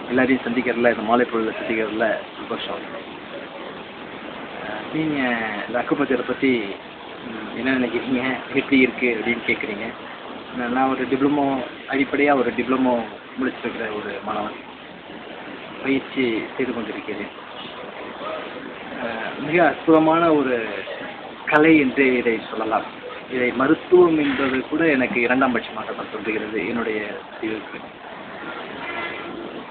எல்லாரையும் சந்திக்கிறதுல இந்த மாலை பொழுது சந்திக்கிறதுல சந்தோஷம். நீங்கள் இந்த அக்குபஞ்சரை பற்றி என்ன நினைக்கிறீங்க, எப்படி இருக்குது அப்படின்னு கேட்குறீங்க. நான் ஒரு டிப்ளமோ, அடிப்படையாக ஒரு டிப்ளமோ முடிச்சிருக்கிற ஒரு மாணவன், பயிற்சி செய்து கொண்டிருக்கிறேன். மிக அற்புதமான ஒரு கலை என்று இதை சொல்லலாம். இதை மருத்துவம் என்பது கூட எனக்கு இரண்டாம் பட்சமாக தான் சொல்லுகிறது என்னுடைய தீர்ப்பு.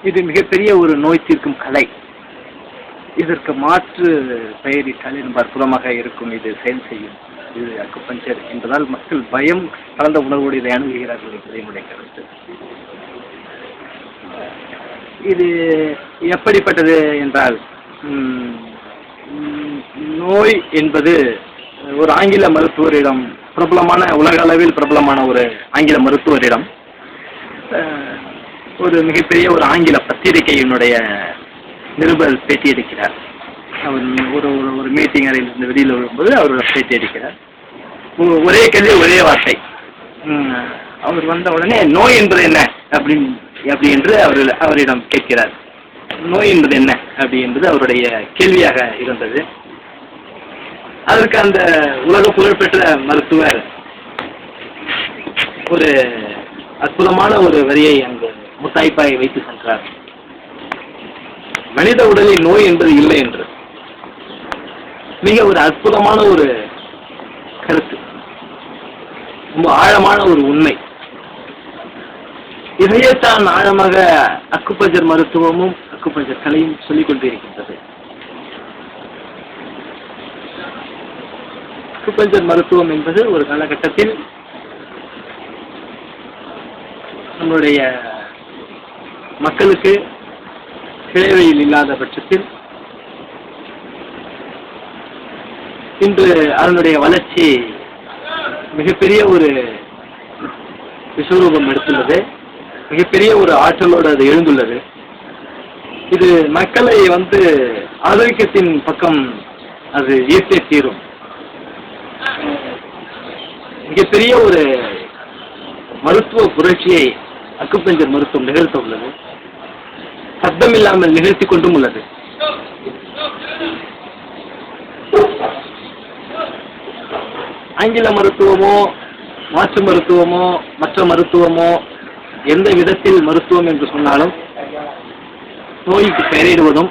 இது மிகப்பெரிய ஒரு நோய் தீர்க்கும் கலை. இதற்கு மாற்று பெயரிட்டால் ரொம்ப அற்புதமாக இருக்கும். இது செயல் செய்யும். இது அக்குபஞ்சர் என்பதால் மக்கள் பயம் கலந்த உணர்வோடு இதை அணுகுகிறார்கள் என்பது என்னுடைய கருத்து. இது எப்படிப்பட்டது என்றால், நோய் என்பது ஒரு ஆங்கில மருத்துவரிடம், பிரபலமான உலக அளவில் பிரபலமான ஒரு ஆங்கில மருத்துவரிடம் ஒரு மிகப்பெரிய ஒரு ஆங்கில பத்திரிகையினுடைய நிருபர் பேட்டி எடுக்கிறார். அவர் ஒரு ஒரு மீட்டிங் அறையிலிருந்து வெளியில் வரும்போது அவர் பேட்டி எடுக்கிறார். ஒரே கேள்வி, ஒரே வார்த்தை. அவர் வந்த உடனே நோய் என்பது என்ன அப்படி என்று அவரிடம் கேட்கிறார். நோய் என்பது என்ன அப்படி என்பது அவருடைய கேள்வியாக இருந்தது. அதற்கு அந்த உலக புகழ்பெற்ற மருத்துவர் ஒரு அற்புதமான ஒரு வரியை அங்கு முத்தாய்ப்பாய் வைத்து சென்றார். மனித உடலில் நோய் என்பது இல்லை என்று. மிக ஒரு அற்புதமான ஒரு கருத்து, ரொம்ப ஆழமான ஒரு உண்மை. இதையேத்தான் ஆழமாக அக்குபஞ்சர் மருத்துவமும் அக்குபஞ்சர் கலையும் சொல்லிக் கொண்டிருக்கின்றது. அக்குபஞ்சர் மருத்துவம் என்பது ஒரு காலகட்டத்தில் நம்முடைய மக்களுக்கு கிளைவெளியில் இல்லாத பட்சத்தில் இன்று அதனுடைய வளர்ச்சி மிகப்பெரிய ஒரு விஸ்வரூபம் எடுத்துள்ளது. மிகப்பெரிய ஒரு ஆற்றலோடு அது எழுந்துள்ளது. இது மக்களை ஆரோக்கியத்தின் பக்கம் அது ஈர்த்தே தீரும். மிகப்பெரிய ஒரு மருத்துவ புரட்சியை அக்குபஞ்சர் மருத்துவம் நிகழ்த்த உள்ளது. சத்தம் இல்லாமல் நிகழ்த்தி கொண்டும் உள்ளது. ஆங்கில மருத்துவமோ, மாற்று மருத்துவமோ, மற்ற மருத்துவமோ, எந்த விதத்தில் மருத்துவம் என்று சொன்னாலும் நோய்க்கு பெயரிடுவதும்,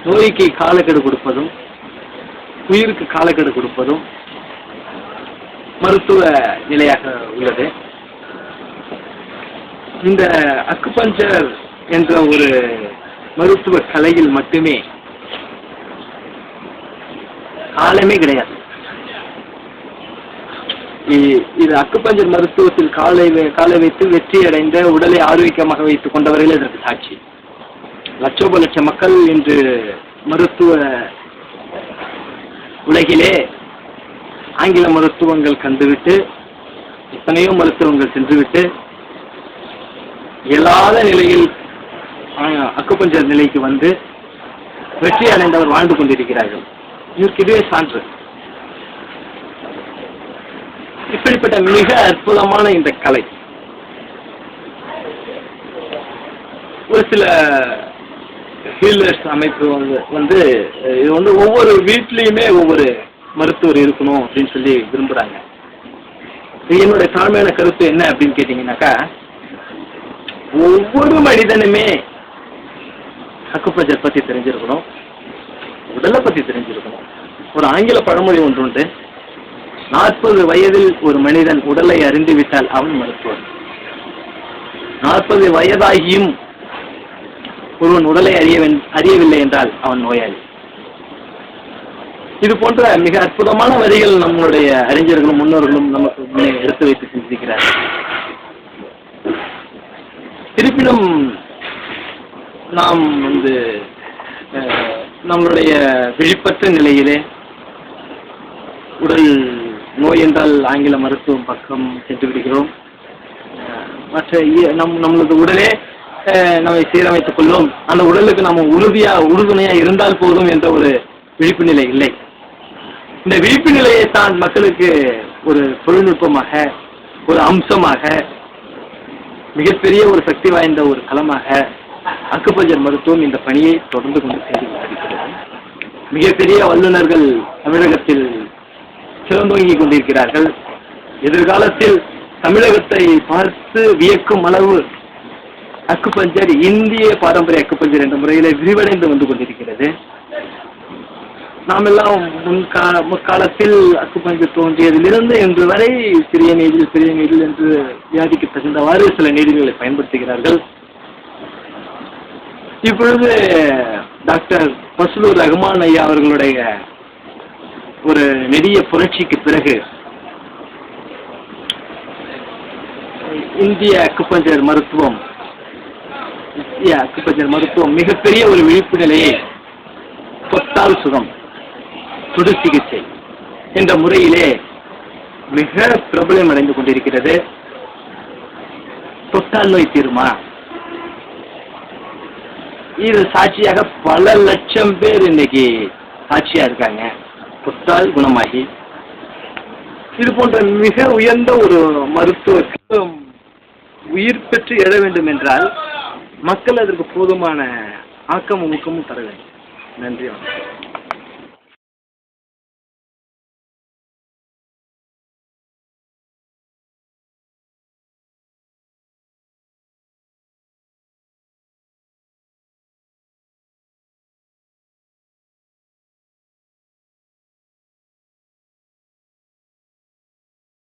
நோய்க்கு காலக்கெடு கொடுப்பதும், உயிருக்கு காலக்கெடு கொடுப்பதும் மருத்துவ நிலையாக உள்ளது. இந்த அக்குபஞ்சர் என்ற ஒரு மருத்துவ கலையில் மட்டுமே காலமே கிடையாது. இது அக்குபஞ்சர் மருத்துவத்தில் காலை வைத்து வெற்றி அடைந்த, உடலை ஆரோக்கியமாக வைத்துக் கொண்டவர்கள் இதற்கு சாட்சி. லட்சோப லட்ச மக்கள் இன்று மருத்துவ உலகிலே ஆங்கில மருத்துவங்கள் கண்டுவிட்டு, எத்தனையோ மருத்துவங்கள் சென்றுவிட்டு, இயலாத நிலையில் அக்குபஞ்சர் நிலைக்கு வந்து வெற்றி அடைந்தவர் வாழ்ந்து கொண்டிருக்கிறார்கள். இதற்கு இதுவே சான்று. இப்படிப்பட்ட மிக அற்புதமான இந்த கலை ஒரு சில ஹீலர்ஸ் அமைப்பு இது ஒவ்வொரு வீட்லேயுமே ஒவ்வொரு மருத்துவர் இருக்கணும் அப்படின்னு சொல்லி விரும்புகிறாங்க. என்னுடைய தாழ்மையான கருத்து என்ன அப்படின்னு கேட்டீங்கன்னாக்கா, ஒவ்வொரு மனிதனுமே அக்குபஞ்சர் பற்றி தெரிஞ்சிருக்கணும், உடலை பற்றி தெரிஞ்சிருக்கணும். ஒரு ஆங்கில பழமொழி ஒன்று உண்டு, 40 வயதில் ஒரு மனிதன் உடலை அறிந்துவிட்டால் அவன் மருத்துவர். 40 வயதாகியும் ஒருவன் உடலை அறியவில்லை என்றால் அவன் நோயாளி. இது போன்ற மிக அற்புதமான வரிகள் நம்முடைய அறிஞர்களும் முன்னோர்களும் நமக்கு முன்னே எடுத்து வைத்து சிந்திக்கிறார்கள். இருப்பினும் நாம் நம்மளுடைய விழிப்பற்ற நிலையிலே உடல் நோய் என்றால் ஆங்கில மருத்துவம் பக்கம் சென்று விடுகிறோம். மற்ற நம்மளது உடலே நம்மை சீரமைத்துக் கொள்ளும், அந்த உடலுக்கு நம்ம உறுதுணையா இருந்தால் போதும் என்ற ஒரு விழிப்பு நிலை இல்லை. இந்த விழிப்பு நிலையை தான் மக்களுக்கு ஒரு தொழில்நுட்பமாக ஒரு அம்சமாக, மிகப்பெரிய ஒரு சக்தி வாய்ந்த ஒரு களமாக அக்குபஞ்சர் மருத்துவம் இந்த பணியை தொடர்ந்து கொண்டு சென்று கொண்டிருக்கிறது. மிகப்பெரிய வல்லுநர்கள் தமிழகத்தில் சிறந்தோங்கிக் கொண்டிருக்கிறார்கள். எதிர்காலத்தில் தமிழகத்தை பார்த்து வியக்கும் அளவு அக்குபஞ்சர் இந்திய பாரம்பரிய அக்குபஞ்சர் என்ற முறையில விரிவடைந்து வந்து கொண்டிருக்கிறது. நாம் எல்லாம் முற்காலத்தில் அக்குபஞ்சர் தோன்றியதிலிருந்து இன்று வரை சிறிய நீடில் என்று வியாதிக்கு தகுந்தவாறு சில நீடில்களை பயன்படுத்துகிறார்கள். இப்பொழுது டாக்டர் ஃபஸ்லுர் ரஹ்மான் ஐயா அவர்களுடைய ஒரு நெடிய புரட்சிக்கு பிறகு இந்திய அக்குபஞ்சர் மருத்துவம் மிகப்பெரிய ஒரு விழிப்பு நிலையை தொட்டால் சுகம், தொடு சிகிச்சை என்ற முறையிலே மிக பிரபலம் அடைந்து கொண்டிருக்கிறது. தொட்டால் நோய் தீருமா? இது சாட்சியாக பல லட்சம் பேர் இன்னைக்கு சாட்சியா இருக்காங்க. தொட்டால் குணமாகி இது போன்ற மிக உயர்ந்த ஒரு மருத்துவ உயிர் பெற்று எழ வேண்டும் என்றால் மக்கள் அதற்கு போதுமான ஆக்கமும் ஊக்கமும் தர வேண்டும். நன்றி.